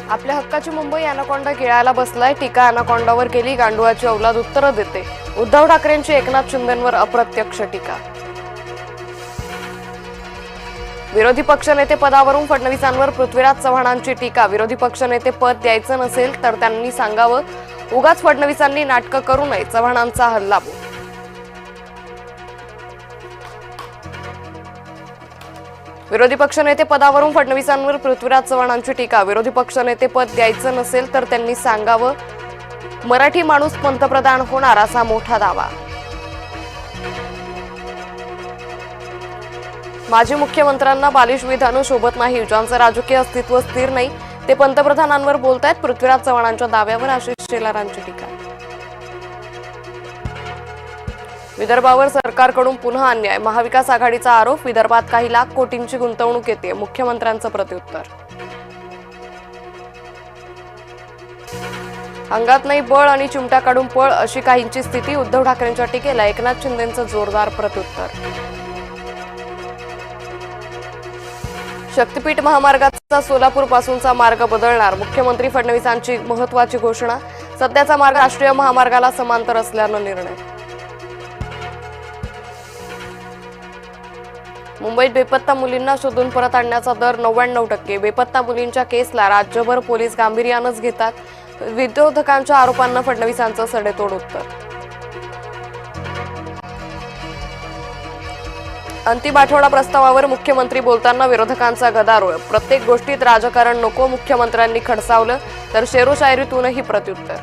आपल्या हक्काची मुंबई अॅनाकोंडा गिळायला बसलाय, टीका अॅनाकोंडावर केली, गांडुळाची औलाद उत्तरं देते. उद्धव ठाकरेंची एकनाथ शिंदेंवर अप्रत्यक्ष टीका. विरोधी पक्षनेते पदावरून फडणवीसांवर पृथ्वीराज चव्हाणांची टीका. विरोधी पक्षनेते पद द्यायचं नसेल तर त्यांनी सांगावं, उगाच फडणवीसांनी नाटकं करू नये, चव्हाणांचा हल्लाबोल. विरोधी पक्षनेते पदावरून फडणवीसांवर पृथ्वीराज चव्हाणांची टीका. विरोधी पक्षनेते पद द्यायचं नसेल तर त्यांनी सांगावं, मराठी माणूस पंतप्रधान होणार असा मोठा दावा. माजी मुख्यमंत्र्यांना बालिश विधानं शोभत नाही, ज्यांचं राजकीय अस्तित्व स्थिर नाही ते पंतप्रधानांवर बोलतायत. पृथ्वीराज चव्हाणांच्या दाव्यावर आशिष शेलारांची टीका. विदर्भावर सरकारकडून पुन्हा अन्याय, महाविकास आघाडीचा आरोप. विदर्भात काही लाख कोटींची गुंतवणूक येते, मुख्यमंत्र्यांचं प्रत्युत्तर. अंगात नाही बळ आणि चिमटा काढून पळ अशी काहींची स्थिती. उद्धव ठाकरेंच्या टीकेला एकनाथ शिंदेंचं जोरदार प्रत्युत्तर. शक्तीपीठ महामार्गाचा सोलापूर पासूनचा मार्ग बदलणार, मुख्यमंत्री फडणवीसांची महत्वाची घोषणा. सध्याचा मार्ग राष्ट्रीय महामार्गाला समांतर असल्यानं निर्णय. मुंबईत बेपत्ता मुलींना शोधून परत आणण्याचा दर 99%. बेपत्ता मुलींच्या केसला राज्यभर पोलीस गांभीर्यानंच घेतात. विरोधकांच्या आरोपांना फडणवीसांचं सडेतोड उत्तर. अंतिम आठवडा प्रस्तावावर मुख्यमंत्री बोलताना विरोधकांचा गदारोळ. प्रत्येक गोष्टीत राजकारण नको, मुख्यमंत्र्यांनी खडसावलं तर शेरोशायरीतूनही प्रत्युत्तर.